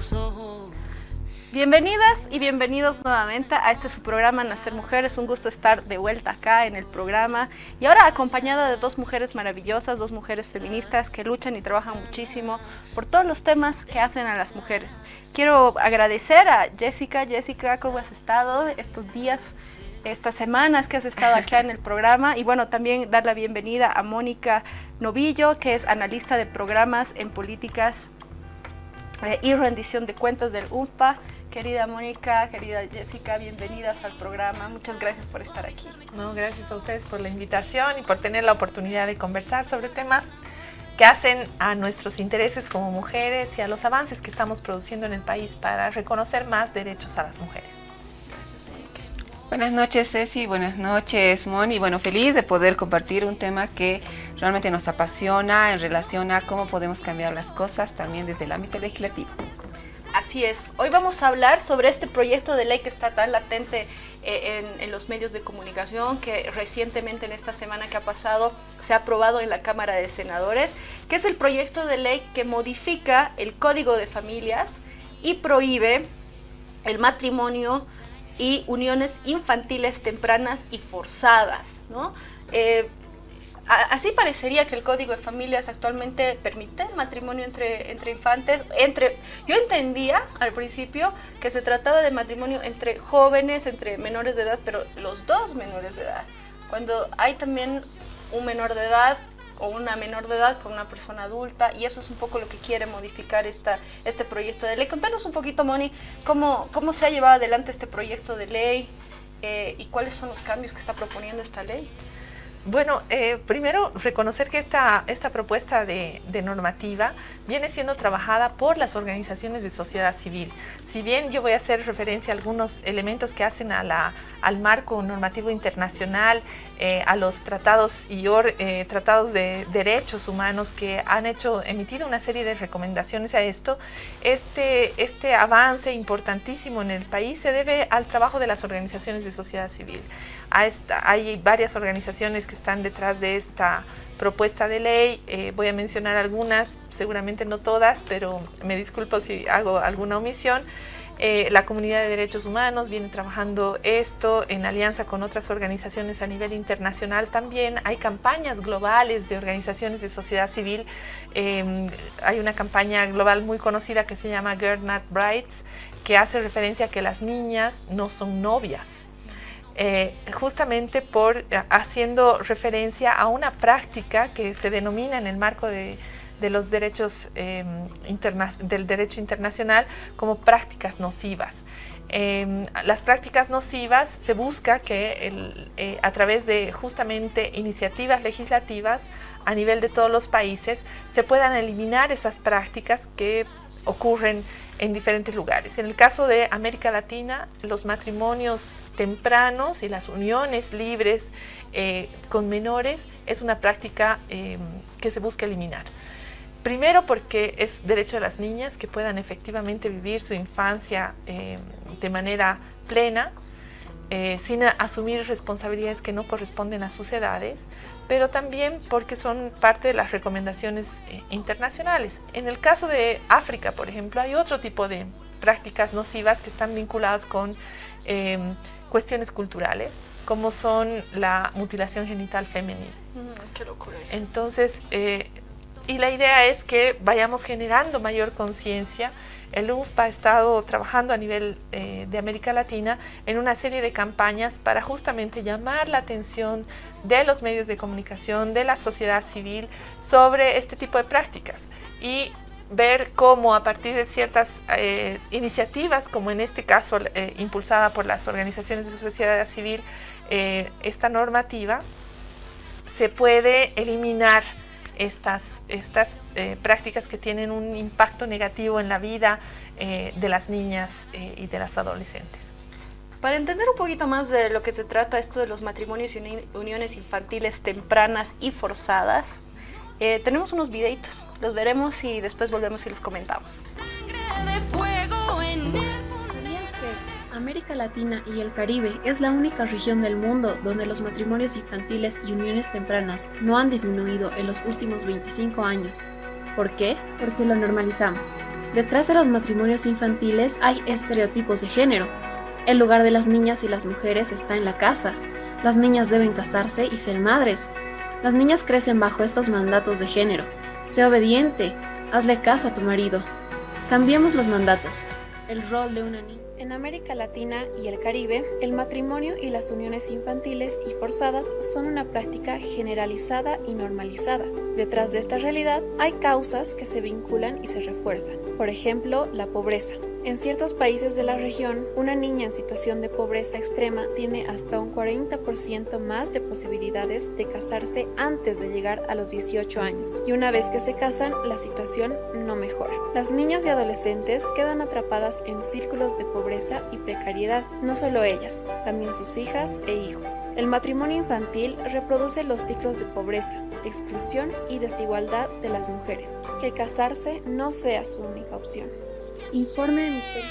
los ojos. Bienvenidas y bienvenidos nuevamente a este su programa Nacer Mujer. Es un gusto estar de vuelta acá en el programa y ahora acompañada de dos mujeres maravillosas, dos mujeres feministas que luchan y trabajan muchísimo por todos los temas que hacen a las mujeres. Quiero agradecer a Jessica. Jessica, ¿cómo has estado estos días, estas semanas que has estado acá en el programa? Y bueno, también dar la bienvenida a Mónica Novillo, que es analista de programas en políticas y rendición de cuentas del UNFPA. Querida Mónica, querida Jessica, bienvenidas al programa. Muchas gracias por estar aquí. No, gracias a ustedes por la invitación y por tener la oportunidad de conversar sobre temas que hacen a nuestros intereses como mujeres y a los avances que estamos produciendo en el país para reconocer más derechos a las mujeres. Gracias, Mónica. Buenas noches, Ceci. Buenas noches, Moni. Bueno, feliz de poder compartir un tema que realmente nos apasiona en relación a cómo podemos cambiar las cosas también desde el ámbito legislativo. Así es. Hoy vamos a hablar sobre este proyecto de ley que está tan latente en los medios de comunicación, que recientemente en esta semana que ha pasado se ha aprobado en la Cámara de Senadores, que es el proyecto de ley que modifica el Código de Familias y prohíbe el matrimonio y uniones infantiles tempranas y forzadas, ¿no? Así parecería que el Código de Familias actualmente permite el matrimonio entre infantes. Yo entendía al principio que se trataba de matrimonio entre jóvenes, entre menores de edad, pero los dos menores de edad. Cuando hay también un menor de edad o una menor de edad con una persona adulta, y eso es un poco lo que quiere modificar este proyecto de ley. Contanos un poquito, Moni, cómo se ha llevado adelante este proyecto de ley y cuáles son los cambios que está proponiendo esta ley. Bueno, primero reconocer que esta propuesta de normativa viene siendo trabajada por las organizaciones de sociedad civil. Si bien yo voy a hacer referencia a algunos elementos que hacen al marco normativo internacional, a los tratados y tratados de derechos humanos que han emitido una serie de recomendaciones a esto, este avance importantísimo en el país se debe al trabajo de las organizaciones de sociedad civil. Hay varias organizaciones que están detrás de esta propuesta de ley. Voy a mencionar algunas, seguramente no todas, pero me disculpo si hago alguna omisión. La Comunidad de Derechos Humanos viene trabajando esto en alianza con otras organizaciones a nivel internacional. También hay campañas globales de organizaciones de sociedad civil. Hay una campaña global muy conocida que se llama Girl Not Brides, que hace referencia a que las niñas no son novias. Justamente haciendo referencia a una práctica que se denomina en el marco de los derechos del derecho internacional como prácticas nocivas. Las prácticas nocivas se busca que a través de justamente iniciativas legislativas a nivel de todos los países se puedan eliminar esas prácticas que ocurren en diferentes lugares. En el caso de América Latina, los matrimonios tempranos y las uniones libres con menores es una práctica que se busca eliminar. Primero porque es derecho de las niñas que puedan efectivamente vivir su infancia de manera plena, sin asumir responsabilidades que no corresponden a sus edades, pero también porque son parte de las recomendaciones internacionales. En el caso de África, por ejemplo, hay otro tipo de prácticas nocivas que están vinculadas con cuestiones culturales, como son la mutilación genital femenina. Qué locura eso. Entonces, y la idea es que vayamos generando mayor conciencia. El UNFPA ha estado trabajando a nivel de América Latina en una serie de campañas para justamente llamar la atención de los medios de comunicación, de la sociedad civil sobre este tipo de prácticas y ver cómo a partir de ciertas iniciativas, como en este caso impulsada por las organizaciones de sociedad civil, esta normativa, se puede eliminar estas prácticas que tienen un impacto negativo en la vida de las niñas y de las adolescentes. Para entender un poquito más de lo que se trata esto de los matrimonios y uniones infantiles tempranas y forzadas, tenemos unos videitos, los veremos y después volvemos y los comentamos. ¿Sabías que América Latina y el Caribe es la única región del mundo donde los matrimonios infantiles y uniones tempranas no han disminuido en los últimos 25 años? ¿Por qué? Porque lo normalizamos. Detrás de los matrimonios infantiles hay estereotipos de género. El lugar de las niñas y las mujeres está en la casa. Las niñas deben casarse y ser madres. Las niñas crecen bajo estos mandatos de género. Sé obediente, hazle caso a tu marido. Cambiemos los mandatos. El rol de una niña. En América Latina y el Caribe, el matrimonio y las uniones infantiles y forzadas son una práctica generalizada y normalizada. Detrás de esta realidad hay causas que se vinculan y se refuerzan. Por ejemplo, la pobreza. En ciertos países de la región, una niña en situación de pobreza extrema tiene hasta un 40% más de posibilidades de casarse antes de llegar a los 18 años. Y una vez que se casan, la situación no mejora. Las niñas y adolescentes quedan atrapadas en círculos de pobreza y precariedad. No solo ellas, también sus hijas e hijos. El matrimonio infantil reproduce los ciclos de pobreza, exclusión y desigualdad de las mujeres. Que casarse no sea su única opción. Informe Hemisferio.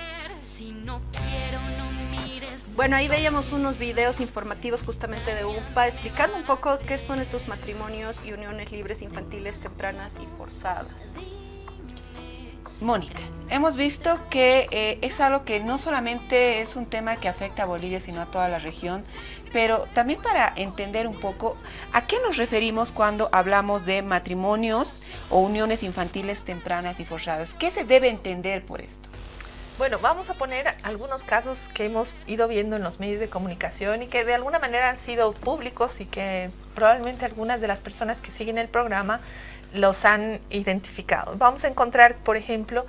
Bueno, ahí veíamos unos videos informativos justamente de UNFPA explicando un poco qué son estos matrimonios y uniones libres infantiles tempranas y forzadas. Mónica, hemos visto que es algo que no solamente es un tema que afecta a Bolivia, sino a toda la región, pero también para entender un poco a qué nos referimos cuando hablamos de matrimonios o uniones infantiles tempranas y forzadas. ¿Qué se debe entender por esto? Bueno, vamos a poner algunos casos que hemos ido viendo en los medios de comunicación y que de alguna manera han sido públicos y que probablemente algunas de las personas que siguen el programa los han identificado. Vamos a encontrar, por ejemplo,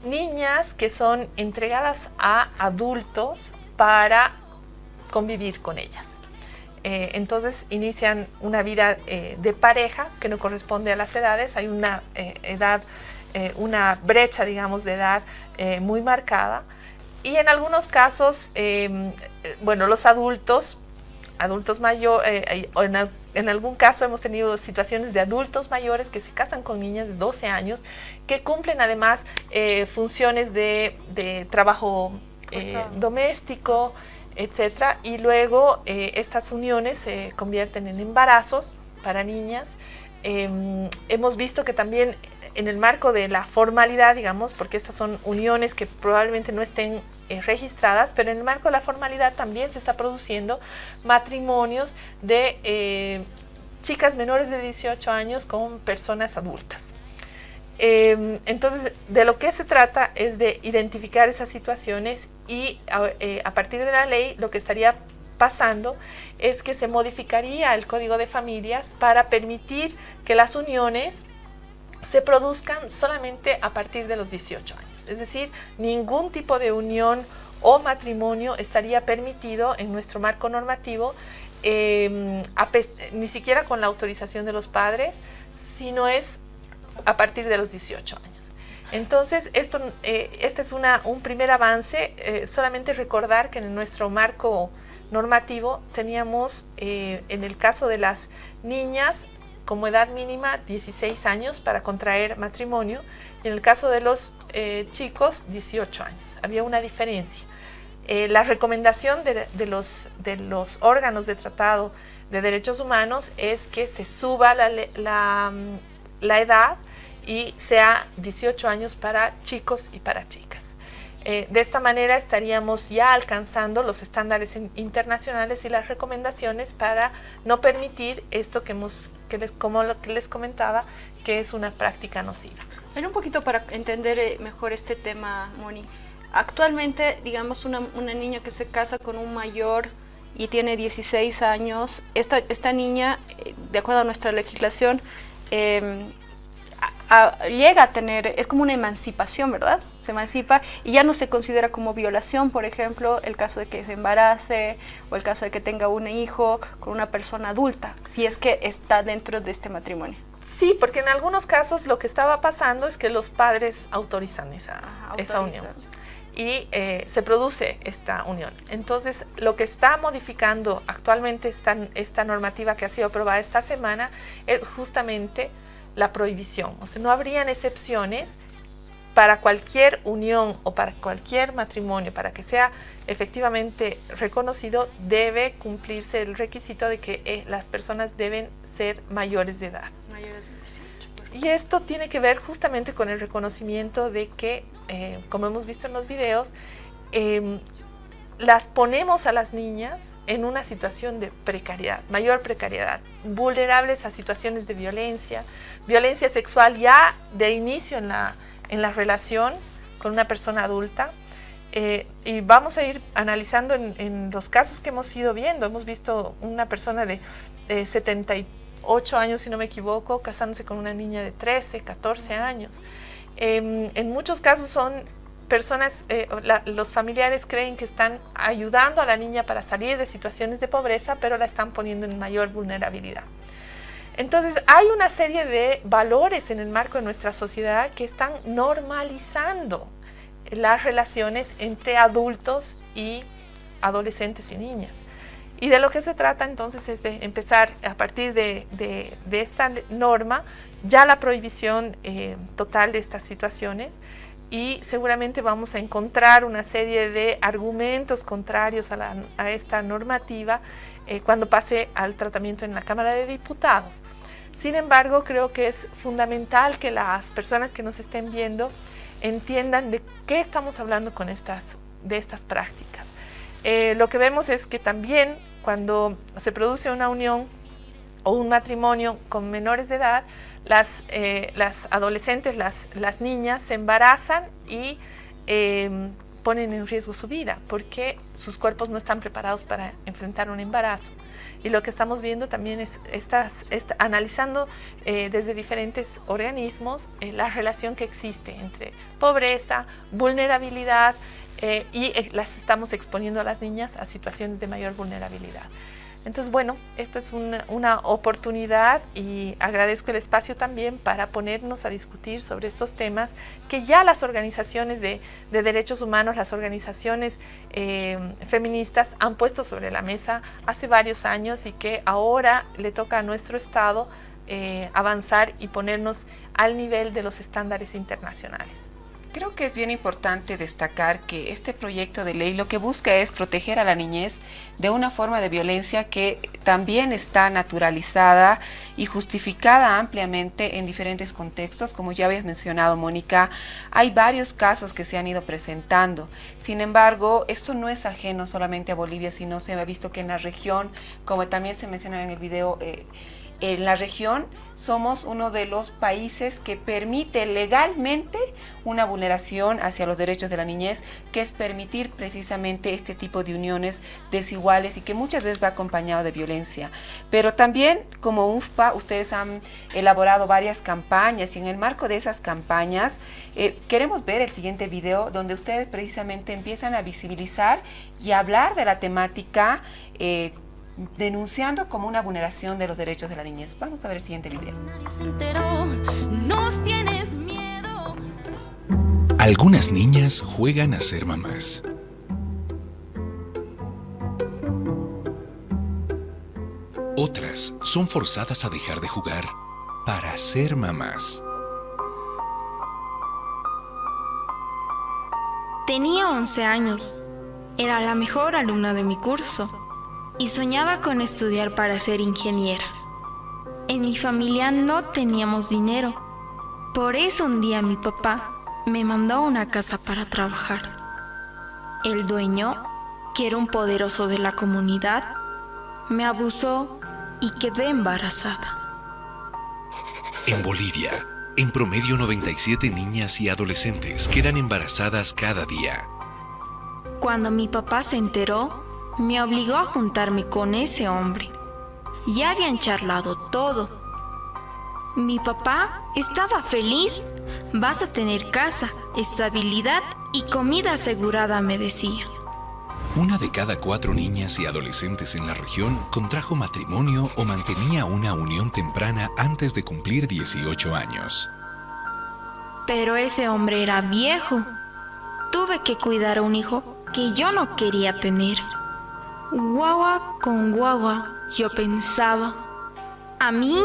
niñas que son entregadas a adultos para convivir con ellas. Entonces inician una vida de pareja que no corresponde a las edades. Hay una edad, una brecha, digamos, de edad muy marcada. Y en algunos casos, bueno, los adultos mayores, en algún caso hemos tenido situaciones de adultos mayores que se casan con niñas de 12 años que cumplen además funciones de trabajo doméstico, etcétera, y luego estas uniones se convierten en embarazos para niñas. Hemos visto que también en el marco de la formalidad, digamos, porque estas son uniones que probablemente no estén registradas, pero en el marco de la formalidad también se está produciendo matrimonios de chicas menores de 18 años con personas adultas. Entonces, de lo que se trata es de identificar esas situaciones y a partir de la ley lo que estaría pasando es que se modificaría el Código de Familias para permitir que las uniones se produzcan solamente a partir de los 18 años. Es decir, ningún tipo de unión o matrimonio estaría permitido en nuestro marco normativo, ni siquiera con la autorización de los padres, sino es a partir de los 18 años. Entonces, este es un primer avance. Solamente recordar que en nuestro marco normativo teníamos, en el caso de las niñas, como edad mínima 16 años para contraer matrimonio, y en el caso de los chicos 18 años. Había una diferencia. La recomendación de los órganos de tratado de derechos humanos es que se suba la edad y sea 18 años para chicos y para chicas. De esta manera estaríamos ya alcanzando los estándares internacionales y las recomendaciones para no permitir esto como lo que les comentaba, que es una práctica nociva. Pero un poquito para entender mejor este tema, Moni. Actualmente, digamos, una niña que se casa con un mayor y tiene 16 años, esta niña, de acuerdo a nuestra legislación, llega a tener, es como una emancipación, ¿verdad? Se emancipa y ya no se considera como violación, por ejemplo, el caso de que se embarace o el caso de que tenga un hijo con una persona adulta, si es que está dentro de este matrimonio. Sí, porque en algunos casos lo que estaba pasando es que los padres autorizan esa unión y se produce esta unión. Entonces, lo que está modificando actualmente esta normativa que ha sido aprobada esta semana es justamente la prohibición. O sea, no habrían excepciones para cualquier unión o para cualquier matrimonio. Para que sea efectivamente reconocido, debe cumplirse el requisito de que las personas deben ser mayores de edad. Mayores de 18, perfecto. Y esto tiene que ver justamente con el reconocimiento de que, como hemos visto en los videos, las ponemos a las niñas en una situación de precariedad, mayor precariedad, vulnerables a situaciones de violencia sexual ya de inicio en la relación con una persona adulta. Y vamos a ir analizando en los casos que hemos ido viendo. Hemos visto una persona de 78 años, si no me equivoco, casándose con una niña de 13, 14 años. En muchos casos son personas, los familiares creen que están ayudando a la niña para salir de situaciones de pobreza, pero la están poniendo en mayor vulnerabilidad. Entonces hay una serie de valores en el marco de nuestra sociedad que están normalizando las relaciones entre adultos y adolescentes y niñas. Y de lo que se trata entonces es de empezar a partir de esta norma ya la prohibición total de estas situaciones, y seguramente vamos a encontrar una serie de argumentos contrarios a esta normativa cuando pase al tratamiento en la Cámara de Diputados. Sin embargo, creo que es fundamental que las personas que nos estén viendo entiendan de qué estamos hablando de estas prácticas. Lo que vemos es que también cuando se produce una unión o un matrimonio con menores de edad, las adolescentes, las niñas se embarazan y ponen en riesgo su vida porque sus cuerpos no están preparados para enfrentar un embarazo. Y lo que estamos viendo también es analizando desde diferentes organismos la relación que existe entre pobreza, vulnerabilidad y las estamos exponiendo a las niñas a situaciones de mayor vulnerabilidad. Entonces, bueno, esta es una oportunidad y agradezco el espacio también para ponernos a discutir sobre estos temas que ya las organizaciones de derechos humanos, las organizaciones feministas han puesto sobre la mesa hace varios años y que ahora le toca a nuestro Estado avanzar y ponernos al nivel de los estándares internacionales. Creo que es bien importante destacar que este proyecto de ley lo que busca es proteger a la niñez de una forma de violencia que también está naturalizada y justificada ampliamente en diferentes contextos. Como ya habías mencionado, Mónica, hay varios casos que se han ido presentando. Sin embargo, esto no es ajeno solamente a Bolivia, sino se ha visto que en la región, como también se menciona en el video, en la región somos uno de los países que permite legalmente una vulneración hacia los derechos de la niñez, que es permitir precisamente este tipo de uniones desiguales y que muchas veces va acompañado de violencia. Pero también como UNFPA, ustedes han elaborado varias campañas y en el marco de esas campañas queremos ver el siguiente video donde ustedes precisamente empiezan a visibilizar y hablar de la temática denunciando como una vulneración de los derechos de la niñez. Vamos a ver el siguiente video. Algunas niñas juegan a ser mamás. Otras son forzadas a dejar de jugar para ser mamás. Tenía 11 años. Era la mejor alumna de mi curso y soñaba con estudiar para ser ingeniera. En mi familia no teníamos dinero. Por eso un día mi papá me mandó a una casa para trabajar. El dueño, que era un poderoso de la comunidad, me abusó y quedé embarazada. En Bolivia, en promedio 97 niñas y adolescentes quedan embarazadas cada día. Cuando mi papá se enteró, me obligó a juntarme con ese hombre. Ya habían charlado todo. Mi papá estaba feliz. Vas a tener casa, estabilidad y comida asegurada, me decía. 1 de cada 4 niñas y adolescentes en la región contrajo matrimonio o mantenía una unión temprana antes de cumplir 18 años. Pero ese hombre era viejo. Tuve que cuidar a un hijo que yo no quería tener. Guagua con guagua, yo pensaba. A mí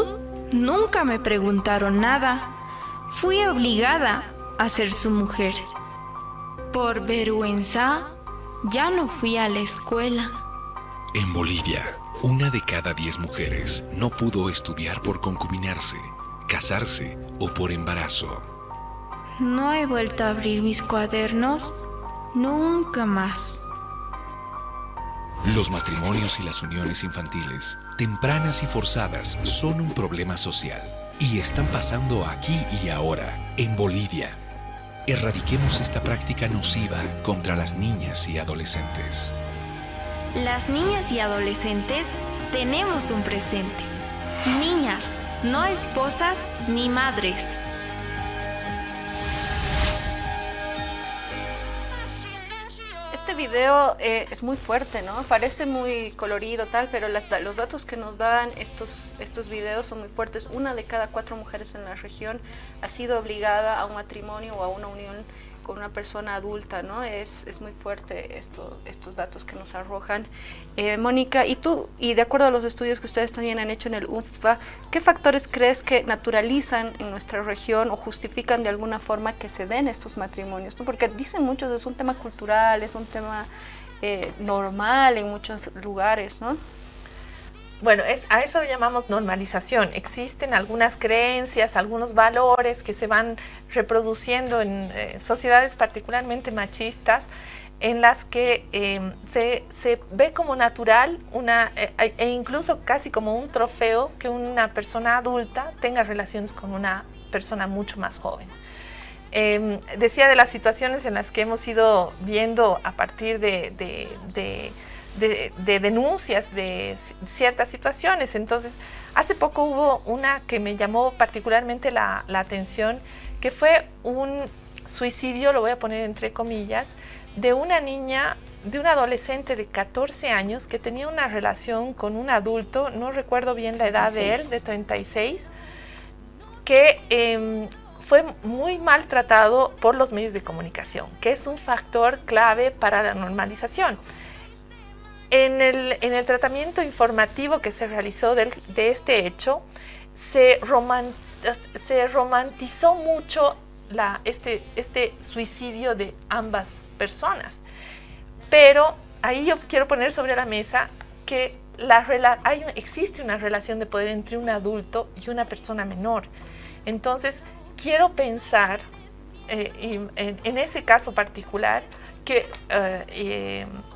nunca me preguntaron nada. Fui obligada a ser su mujer. Por vergüenza, ya no fui a la escuela. En Bolivia, 1 de cada 10 mujeres no pudo estudiar por concubinarse, casarse o por embarazo. No he vuelto a abrir mis cuadernos nunca más. Los matrimonios y las uniones infantiles, tempranas y forzadas, son un problema social y están pasando aquí y ahora, en Bolivia. Erradiquemos esta práctica nociva contra las niñas y adolescentes. Las niñas y adolescentes tenemos un presente. Niñas, no esposas ni madres. Este video es muy fuerte, ¿no? Parece muy colorido tal, pero los datos que nos dan estos videos son muy fuertes. 1 de cada 4 mujeres en la región ha sido obligada a un matrimonio o a una unión con una persona adulta, ¿no? Es muy fuerte estos datos que nos arrojan. Mónica, y de acuerdo a los estudios que ustedes también han hecho en el UNFPA, ¿qué factores crees que naturalizan en nuestra región o justifican de alguna forma que se den estos matrimonios, ¿no? Porque dicen muchos, es un tema cultural, es un tema normal en muchos lugares, ¿no? Bueno, a eso llamamos normalización. Existen algunas creencias, algunos valores que se van reproduciendo en sociedades particularmente machistas, en las que se ve como natural e incluso casi como un trofeo que una persona adulta tenga relaciones con una persona mucho más joven. Decía de las situaciones en las que hemos ido viendo a partir de denuncias de ciertas situaciones. Entonces, hace poco hubo una que me llamó particularmente la atención, que fue un suicidio, lo voy a poner entre comillas, de una niña, de un adolescente de 14 años que tenía una relación con un adulto, no recuerdo bien la edad de él, de 36, que fue muy maltratado por los medios de comunicación, que es un factor clave para la normalización. En el tratamiento informativo que se realizó de este hecho, se romantizó mucho este suicidio de ambas personas. Pero ahí yo quiero poner sobre la mesa que existe una relación de poder entre un adulto y una persona menor. Entonces, quiero pensar, en ese caso particular, que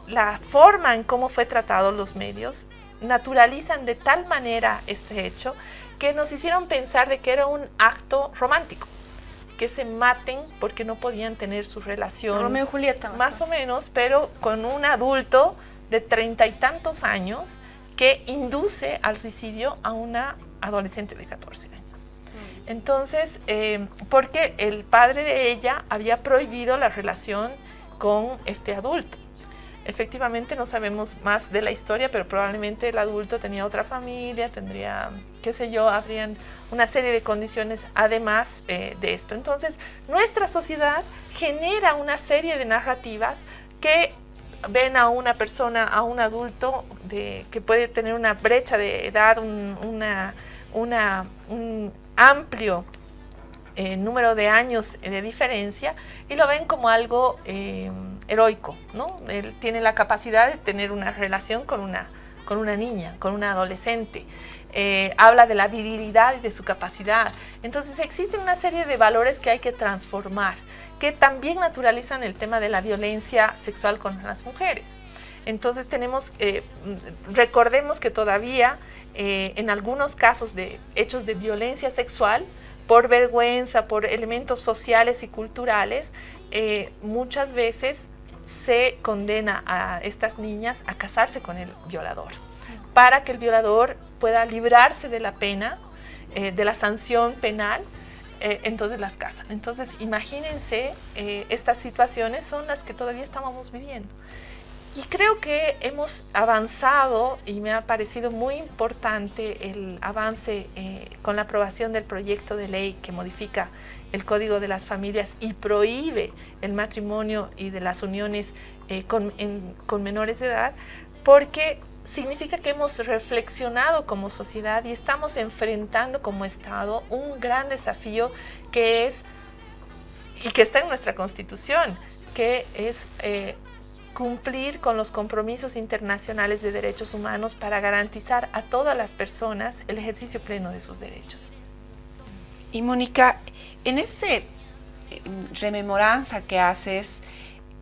la forma en cómo fue tratado los medios naturalizan de tal manera este hecho que nos hicieron pensar de que era un acto romántico, que se maten porque no podían tener su relación. Romeo y Julieta. Más o menos, pero con un adulto de 30 y tantos años que induce al suicidio a una adolescente de 14 años. Entonces, porque el padre de ella había prohibido la relación con este adulto. Efectivamente no sabemos más de la historia, pero probablemente el adulto tenía otra familia, tendría, qué sé yo, habrían una serie de condiciones además de esto. Entonces, nuestra sociedad genera una serie de narrativas que ven a una persona, a un adulto que puede tener una brecha de edad, un amplio número de años de diferencia, y lo ven como algo heroico, ¿no? Él tiene la capacidad de tener una relación con una niña, con una adolescente. Habla de la virilidad y de su capacidad. Entonces existen una serie de valores que hay que transformar, que también naturalizan el tema de la violencia sexual contra las mujeres. Entonces recordemos que todavía en algunos casos de hechos de violencia sexual, por vergüenza, por elementos sociales y culturales, muchas veces se condena a estas niñas a casarse con el violador, para que el violador pueda librarse de la pena, de la sanción penal. Entonces las casan. Entonces imagínense, estas situaciones son las que todavía estábamos viviendo. Y creo que hemos avanzado, y me ha parecido muy importante el avance con la aprobación del proyecto de ley que modifica el Código de las Familias y prohíbe el matrimonio y de las uniones con menores de edad, porque significa que hemos reflexionado como sociedad y estamos enfrentando como Estado un gran desafío que está en nuestra Constitución, que es cumplir con los compromisos internacionales de derechos humanos para garantizar a todas las personas el ejercicio pleno de sus derechos. Y Mónica, en ese rememoranza que haces,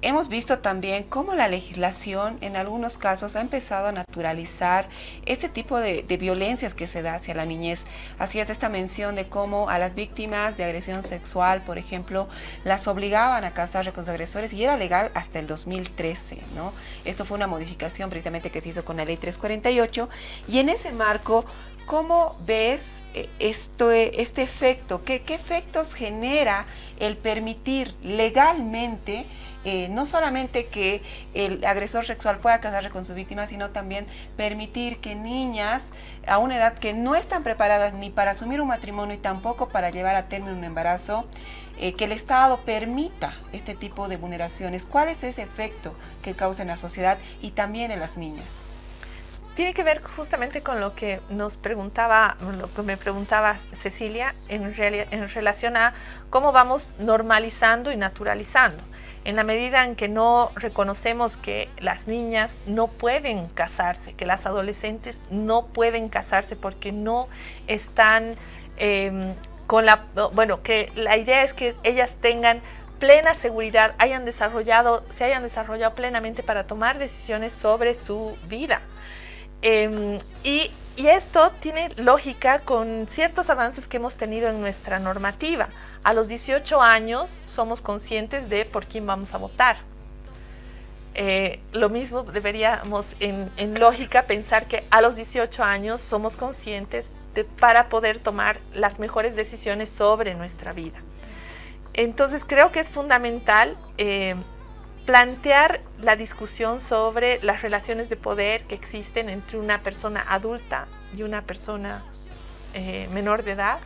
hemos visto también cómo la legislación en algunos casos ha empezado a naturalizar este tipo de violencias que se da hacia la niñez. Hacías esta mención de cómo a las víctimas de agresión sexual, por ejemplo, las obligaban a casarse con sus agresores y era legal hasta el 2013, ¿no? Esto fue una modificación precisamente que se hizo con la ley 348 y en ese marco, ¿cómo ves este efecto? ¿Qué efectos genera el permitir legalmente no solamente que el agresor sexual pueda casarse con su víctima, sino también permitir que niñas a una edad que no están preparadas ni para asumir un matrimonio y tampoco para llevar a término un embarazo, que el Estado permita este tipo de vulneraciones? ¿Cuál es ese efecto que causa en la sociedad y también en las niñas? Tiene que ver justamente con lo que nos preguntaba, lo que me preguntaba Cecilia en relación a cómo vamos normalizando y naturalizando. En la medida en que no reconocemos que las niñas no pueden casarse, que las adolescentes no pueden casarse porque no están que la idea es que ellas tengan plena seguridad, se hayan desarrollado plenamente para tomar decisiones sobre su vida. Y esto tiene lógica con ciertos avances que hemos tenido en nuestra normativa. A los 18 años somos conscientes de por quién vamos a votar. Lo mismo deberíamos en lógica pensar que a los 18 años somos conscientes para poder tomar las mejores decisiones sobre nuestra vida. Entonces creo que es fundamental plantear la discusión sobre las relaciones de poder que existen entre una persona adulta y una persona menor de edad.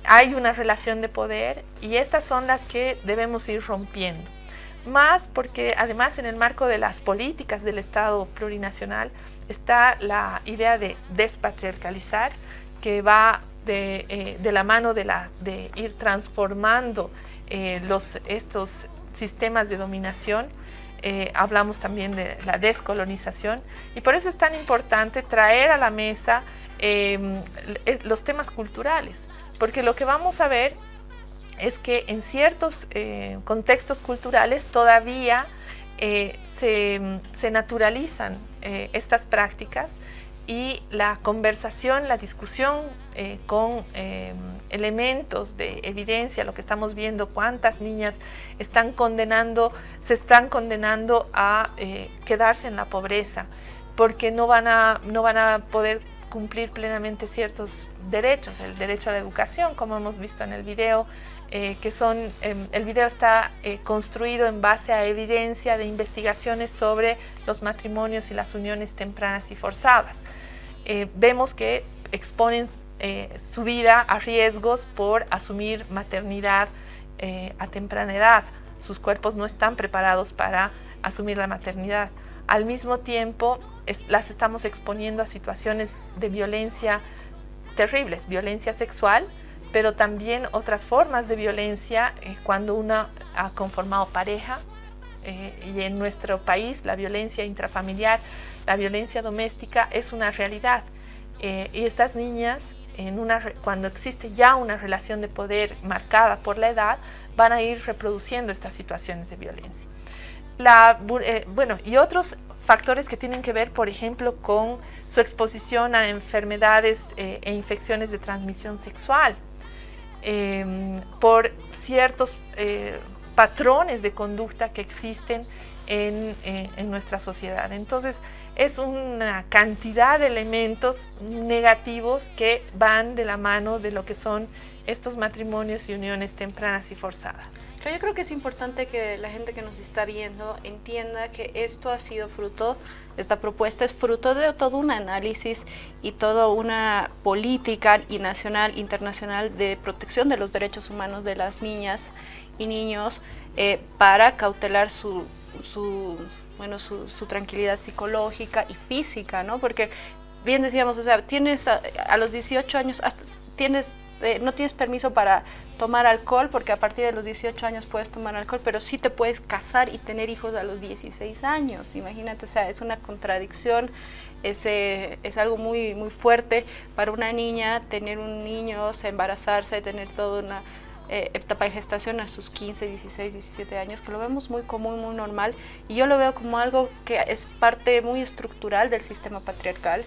Hay una relación de poder y estas son las que debemos ir rompiendo. Más porque además en el marco de las políticas del Estado plurinacional está la idea de despatriarcalizar, que va de la mano de ir transformando estos sistemas de dominación. Hablamos también de la descolonización y por eso es tan importante traer a la mesa los temas culturales, porque lo que vamos a ver es que en ciertos contextos culturales todavía se naturalizan estas prácticas y la conversación, la discusión con elementos de evidencia, lo que estamos viendo, cuántas niñas se están condenando a quedarse en la pobreza porque no van a poder cumplir plenamente ciertos derechos, el derecho a la educación, como hemos visto en el video, el video está construido en base a evidencia de investigaciones sobre los matrimonios y las uniones tempranas y forzadas. Vemos que exponen su vida a riesgos por asumir maternidad a temprana edad. Sus cuerpos no están preparados para asumir la maternidad. Al mismo tiempo, las estamos exponiendo a situaciones de violencia terribles, violencia sexual, pero también otras formas de violencia cuando una ha conformado pareja. Y en nuestro país la violencia intrafamiliar, la violencia doméstica es una realidad. Y estas niñas, cuando existe ya una relación de poder marcada por la edad, van a ir reproduciendo estas situaciones de violencia. Y otros factores que tienen que ver, por ejemplo, con su exposición a enfermedades e infecciones de transmisión sexual, por ciertos patrones de conducta que existen en nuestra sociedad. Entonces, es una cantidad de elementos negativos que van de la mano de lo que son estos matrimonios y uniones tempranas y forzadas. Pero yo creo que es importante que la gente que nos está viendo entienda que esta propuesta es fruto de todo un análisis y toda una política y nacional, internacional de protección de los derechos humanos de las niñas y niños para cautelar su tranquilidad psicológica y física, ¿no? Porque bien decíamos, o sea, tienes a los 18 años, tienes no tienes permiso para tomar alcohol, porque a partir de los 18 años puedes tomar alcohol, pero sí te puedes casar y tener hijos a los 16 años. Imagínate, o sea, es una contradicción, es algo muy, muy fuerte para una niña tener un niño, embarazarse, tener toda una etapa de gestación a sus 15, 16, 17 años, que lo vemos muy común, muy normal, y yo lo veo como algo que es parte muy estructural del sistema patriarcal,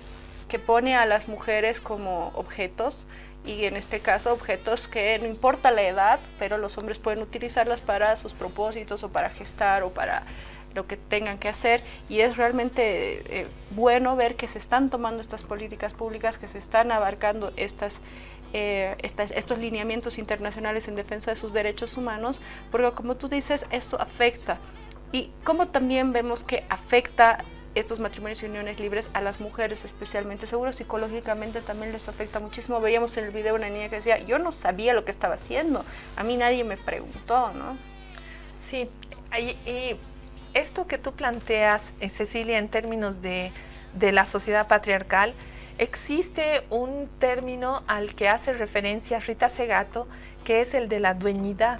que pone a las mujeres como objetos, y en este caso objetos que no importa la edad, pero los hombres pueden utilizarlas para sus propósitos o para gestar o para lo que tengan que hacer, y es realmente bueno ver que se están tomando estas políticas públicas, que se están abarcando estos lineamientos internacionales en defensa de sus derechos humanos, porque como tú dices, eso afecta, y como también vemos que afecta estos matrimonios y uniones libres a las mujeres especialmente, seguro psicológicamente también les afecta muchísimo. Veíamos en el video una niña que decía, yo no sabía lo que estaba haciendo, a mí nadie me preguntó, ¿no? Sí, y esto que tú planteas, Cecilia, en términos de la sociedad patriarcal, existe un término al que hace referencia Rita Segato, que es el de la dueñidad,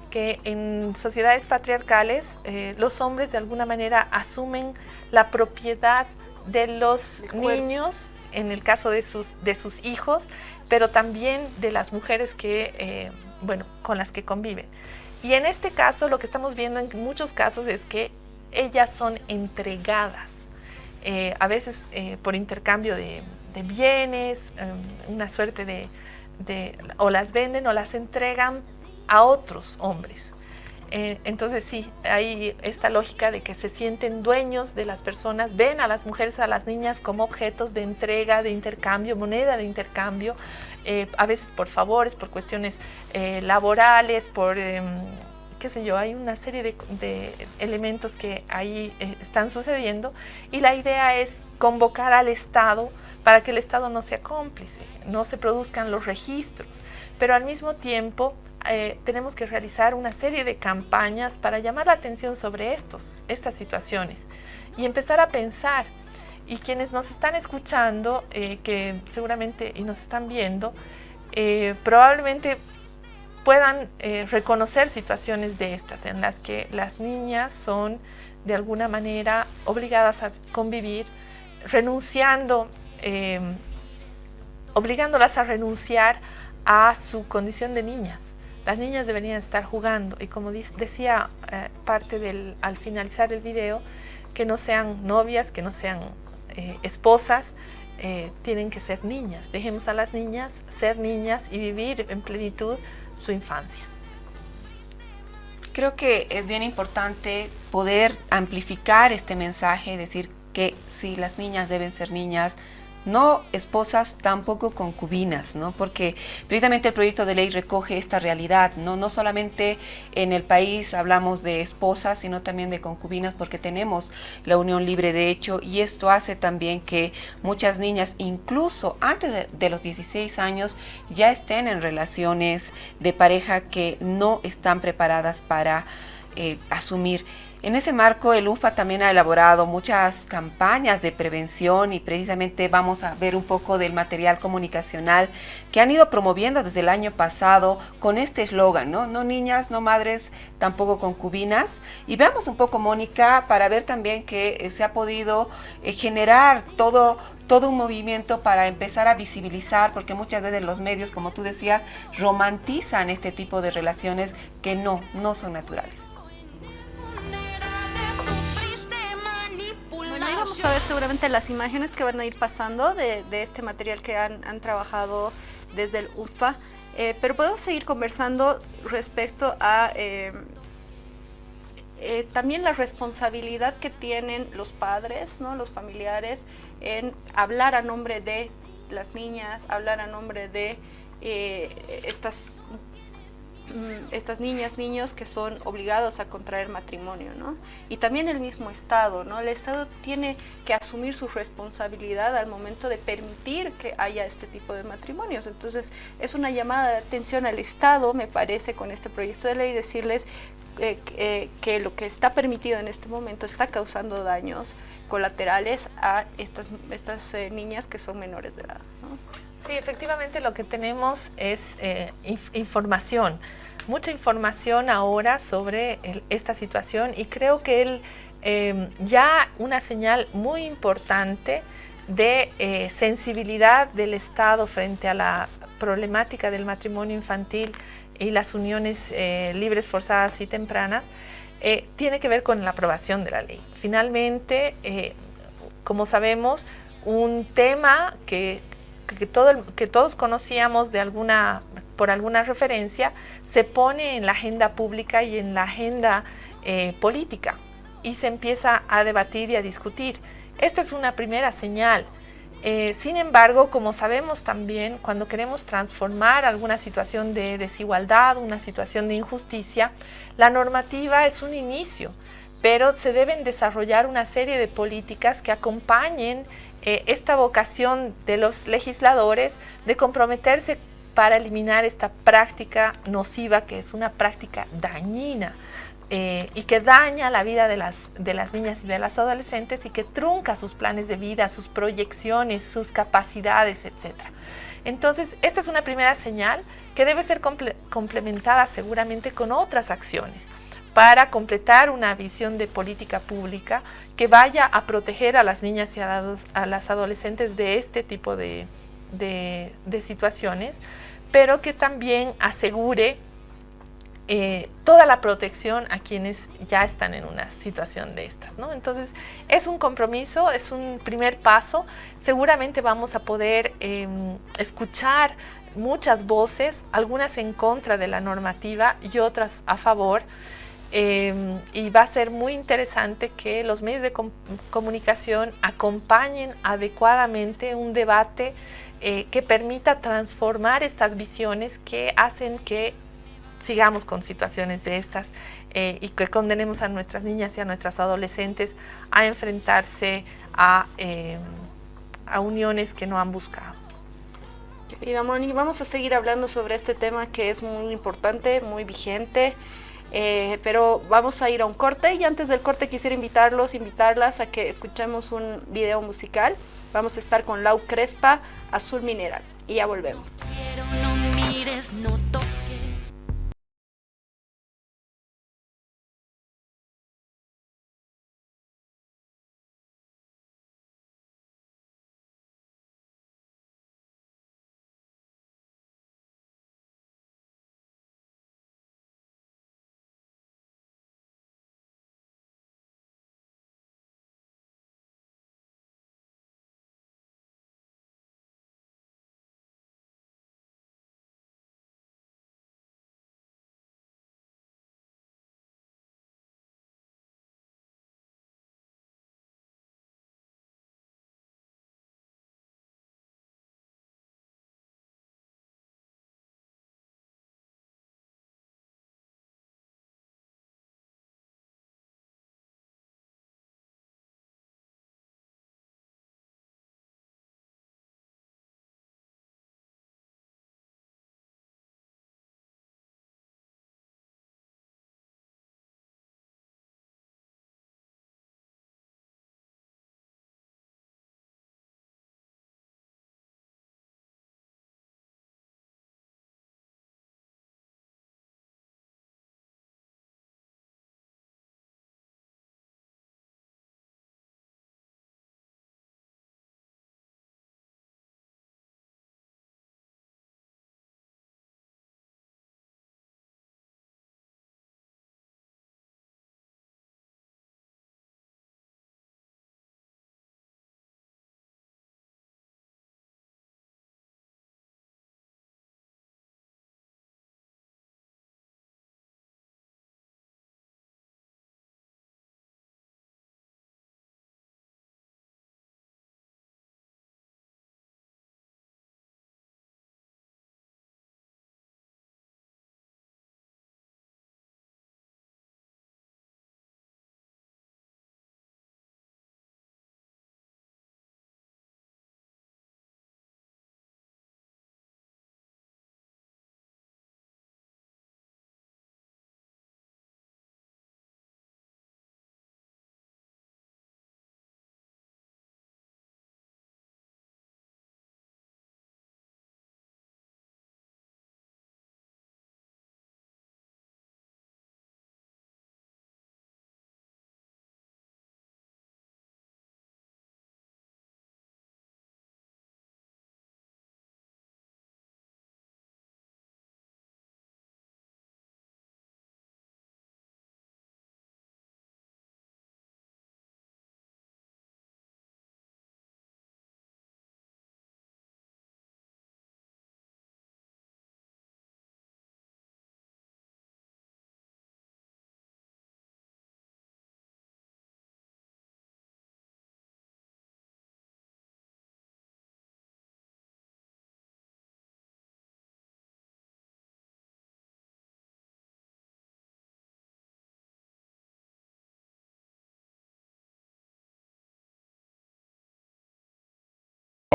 que en sociedades patriarcales los hombres de alguna manera asumen la propiedad de los niños, en el caso de sus hijos, pero también de las mujeres que, con las que conviven. Y en este caso lo que estamos viendo en muchos casos es que ellas son entregadas, a veces por intercambio de bienes, una suerte o las venden o las entregan a otros hombres. Entonces sí, hay esta lógica de que se sienten dueños de las personas, ven a las mujeres, a las niñas como objetos de entrega, de intercambio, moneda de intercambio, a veces por favores, por cuestiones laborales, por qué sé yo, hay una serie de elementos que ahí están sucediendo, y la idea es convocar al Estado para que el Estado no sea cómplice, no se produzcan los registros, pero al mismo tiempo tenemos que realizar una serie de campañas para llamar la atención sobre estas situaciones y empezar a pensar. Y quienes nos están escuchando, que seguramente y nos están viendo, probablemente puedan reconocer situaciones de estas en las que las niñas son de alguna manera obligadas a convivir, obligándolas a renunciar a su condición de niñas. Las niñas deberían estar jugando, y como decía al finalizar el video, que no sean novias, que no sean esposas, tienen que ser niñas. Dejemos a las niñas ser niñas y vivir en plenitud su infancia. Creo que es bien importante poder amplificar este mensaje, decir que sí, las niñas deben ser niñas, no esposas, tampoco concubinas, ¿no? Porque precisamente el proyecto de ley recoge esta realidad, ¿no? No solamente en el país hablamos de esposas, sino también de concubinas, porque tenemos la unión libre de hecho, y esto hace también que muchas niñas, incluso antes de los 16 años, ya estén en relaciones de pareja que no están preparadas para asumir. En ese marco, el UNFPA también ha elaborado muchas campañas de prevención, y precisamente vamos a ver un poco del material comunicacional que han ido promoviendo desde el año pasado con este eslogan, ¿no? No niñas, no madres, tampoco concubinas. Y veamos un poco, Mónica, para ver también que se ha podido generar todo un movimiento para empezar a visibilizar, porque muchas veces los medios, como tú decías, romantizan este tipo de relaciones que no son naturales. Ahí vamos a ver seguramente las imágenes que van a ir pasando de este material que han trabajado desde el UNFPA, pero podemos seguir conversando respecto a también la responsabilidad que tienen los padres, ¿no? Los familiares, en hablar a nombre de las niñas, hablar a nombre de estas niñas, niños que son obligados a contraer matrimonio, ¿no? Y también el mismo Estado, ¿no? El Estado tiene que asumir su responsabilidad al momento de permitir que haya este tipo de matrimonios. Entonces, es una llamada de atención al Estado, me parece, con este proyecto de ley, decirles que lo que está permitido en este momento está causando daños colaterales a estas niñas que son menores de edad, ¿no? Sí, efectivamente lo que tenemos es información, mucha información ahora sobre esta situación, y creo que ya una señal muy importante de sensibilidad del Estado frente a la problemática del matrimonio infantil y las uniones libres, forzadas y tempranas, tiene que ver con la aprobación de la ley. Finalmente, como sabemos, un tema que todos conocíamos por alguna referencia, se pone en la agenda pública y en la agenda política, y se empieza a debatir y a discutir. Esta es una primera señal. Sin embargo, como sabemos también, cuando queremos transformar alguna situación de desigualdad, una situación de injusticia, la normativa es un inicio, pero se deben desarrollar una serie de políticas que acompañen esta vocación de los legisladores de comprometerse para eliminar esta práctica nociva, que es una práctica dañina y que daña la vida de las niñas y de las adolescentes, y que trunca sus planes de vida, sus proyecciones, sus capacidades, etc. Entonces, esta es una primera señal que debe ser complementada seguramente con otras acciones para completar una visión de política pública que vaya a proteger a las niñas y a las adolescentes de este tipo de situaciones, pero que también asegure toda la protección a quienes ya están en una situación de estas, ¿no? Entonces, es un compromiso, es un primer paso. Seguramente vamos a poder escuchar muchas voces, algunas en contra de la normativa y otras a favor. Y va a ser muy interesante que los medios de comunicación acompañen adecuadamente un debate que permita transformar estas visiones que hacen que sigamos con situaciones de estas y que condenemos a nuestras niñas y a nuestras adolescentes a enfrentarse a uniones que no han buscado. Querida Moni, vamos a seguir hablando sobre este tema que es muy importante, muy vigente. Pero vamos a ir a un corte, y antes del corte quisiera invitarlas a que escuchemos un video musical. Vamos a estar con Lau Crespa, Azul Mineral, y ya volvemos. No mires, no toques.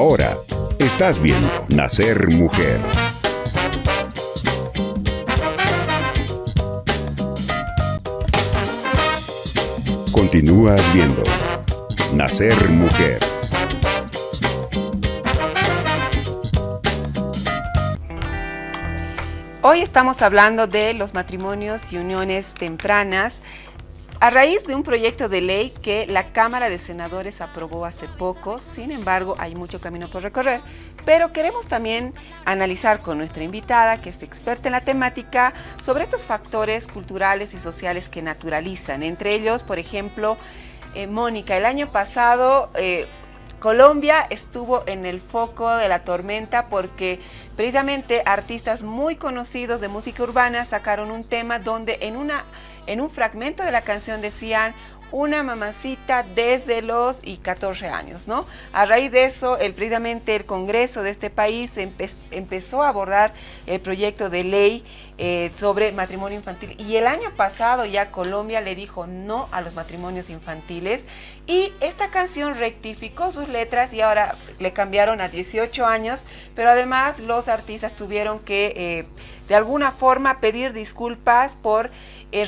Ahora estás viendo Nacer Mujer. Continúas viendo Nacer Mujer. Hoy estamos hablando de los matrimonios y uniones tempranas a raíz de un proyecto de ley que la Cámara de Senadores aprobó hace poco. Sin embargo, hay mucho camino por recorrer, pero queremos también analizar con nuestra invitada, que es experta en la temática, sobre estos factores culturales y sociales que naturalizan. Entre ellos, por ejemplo, Mónica, el año pasado Colombia estuvo en el foco de la tormenta porque precisamente artistas muy conocidos de música urbana sacaron un tema donde en un fragmento de la canción decían una mamacita desde los 14 años, ¿no? A raíz de eso, precisamente el Congreso de este país empezó a abordar el proyecto de ley sobre matrimonio infantil. Y el año pasado ya Colombia le dijo no a los matrimonios infantiles y esta canción rectificó sus letras y ahora le cambiaron a 18 años, pero además los artistas tuvieron que de alguna forma pedir disculpas por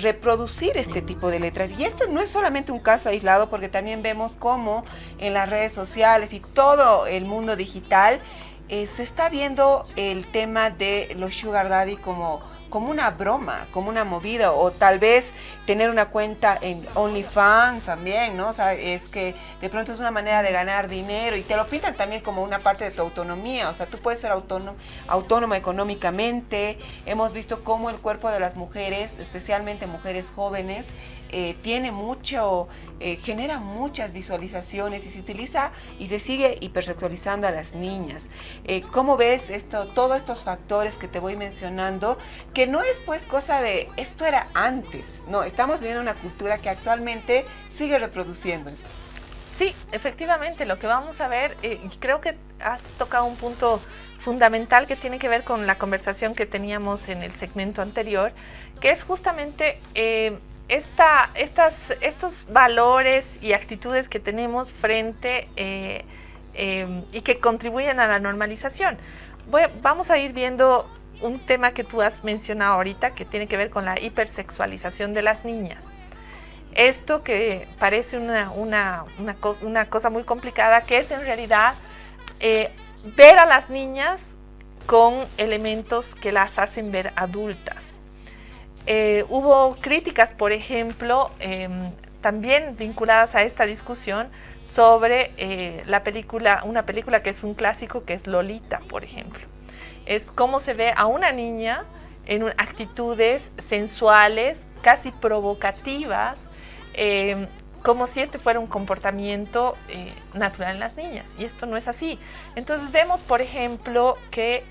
reproducir este tipo de letras. Y esto no es solamente un caso aislado, porque también vemos cómo en las redes sociales y todo el mundo digital se está viendo el tema de los sugar daddy como una broma, como una movida, o tal vez tener una cuenta en OnlyFans también, ¿no? O sea, es que de pronto es una manera de ganar dinero y te lo pintan también como una parte de tu autonomía. O sea, tú puedes ser autónoma económicamente. Hemos visto cómo el cuerpo de las mujeres, especialmente mujeres jóvenes, genera muchas visualizaciones y se utiliza y se sigue hipersexualizando a las niñas. ¿Cómo ves todos estos factores que te voy mencionando? Que no es pues cosa de esto era antes, no, estamos viendo una cultura que actualmente sigue reproduciendo esto. Sí, efectivamente, lo que vamos a ver, creo que has tocado un punto fundamental que tiene que ver con la conversación que teníamos en el segmento anterior, que es justamente estos valores y actitudes que tenemos frente y que contribuyen a la normalización. Vamos a ir viendo un tema que tú has mencionado ahorita, que tiene que ver con la hipersexualización de las niñas. Esto que parece una cosa muy complicada, que es en realidad ver a las niñas con elementos que las hacen ver adultas. Hubo críticas, por ejemplo, también vinculadas a esta discusión sobre una película que es un clásico, que es Lolita, por ejemplo. Es cómo se ve a una niña en actitudes sensuales, casi provocativas, como si este fuera un comportamiento natural en las niñas, y esto no es así. Entonces vemos, por ejemplo, que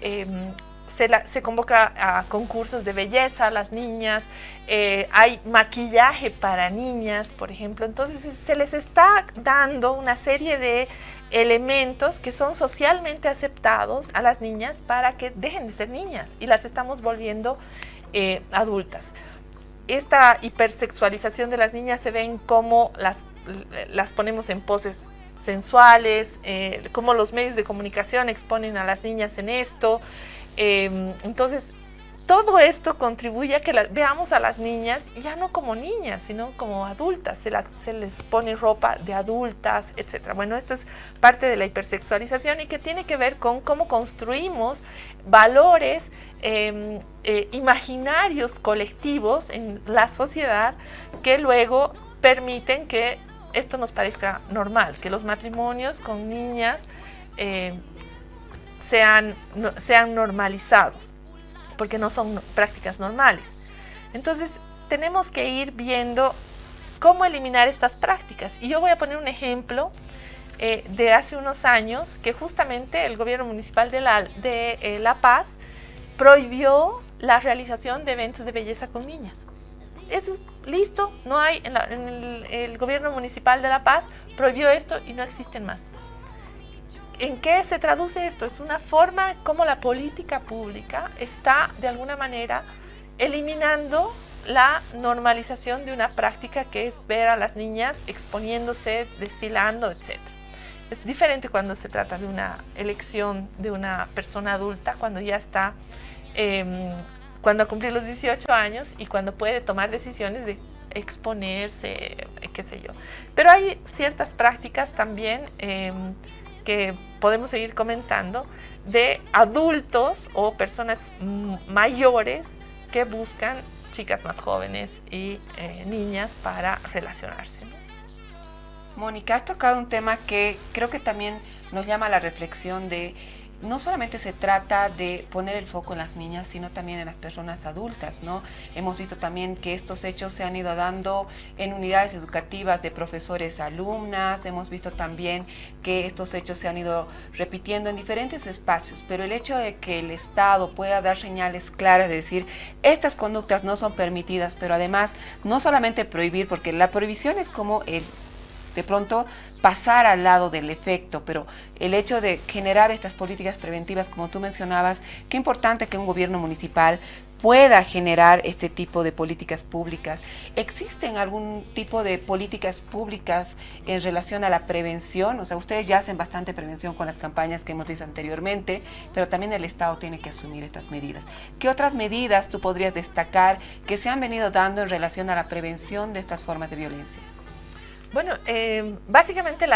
se convoca a concursos de belleza a las niñas, hay maquillaje para niñas, por ejemplo. Entonces se les está dando una serie de elementos que son socialmente aceptados a las niñas para que dejen de ser niñas y las estamos volviendo adultas. Esta hipersexualización de las niñas se ven como las ponemos en poses sensuales, como los medios de comunicación exponen a las niñas en esto. Entonces, todo esto contribuye a que veamos a las niñas ya no como niñas, sino como adultas. Se les pone ropa de adultas, etc. Bueno, esto es parte de la hipersexualización y que tiene que ver con cómo construimos valores imaginarios colectivos en la sociedad que luego permiten que esto nos parezca normal, que los matrimonios con niñas sean normalizados, porque no son prácticas normales. Entonces tenemos que ir viendo cómo eliminar estas prácticas. Y yo voy a poner un ejemplo de hace unos años, que justamente el gobierno municipal de La Paz prohibió la realización de eventos de belleza con niñas. Es listo, no hay, el gobierno municipal de La Paz prohibió esto y no existen más. ¿En qué se traduce esto? Es una forma como la política pública está de alguna manera eliminando la normalización de una práctica que es ver a las niñas exponiéndose, desfilando, etc. Es diferente cuando se trata de una elección de una persona adulta, cuando ya está, cuando cumple los 18 años y cuando puede tomar decisiones de exponerse, qué sé yo. Pero hay ciertas prácticas también que podemos seguir comentando de adultos o personas mayores que buscan chicas más jóvenes y niñas para relacionarse, ¿no? Mónica, has tocado un tema que creo que también nos llama a la reflexión de no solamente se trata de poner el foco en las niñas, sino también en las personas adultas, ¿no? Hemos visto también que estos hechos se han ido dando en unidades educativas de profesores, alumnas, hemos visto también que estos hechos se han ido repitiendo en diferentes espacios, pero el hecho de que el Estado pueda dar señales claras de decir estas conductas no son permitidas, pero además no solamente prohibir, porque la prohibición es como de pronto pasar al lado del efecto, pero el hecho de generar estas políticas preventivas, como tú mencionabas, qué importante que un gobierno municipal pueda generar este tipo de políticas públicas. ¿Existen algún tipo de políticas públicas en relación a la prevención? O sea, ustedes ya hacen bastante prevención con las campañas que hemos visto anteriormente, pero también el Estado tiene que asumir estas medidas. ¿Qué otras medidas tú podrías destacar que se han venido dando en relación a la prevención de estas formas de violencia? Bueno, básicamente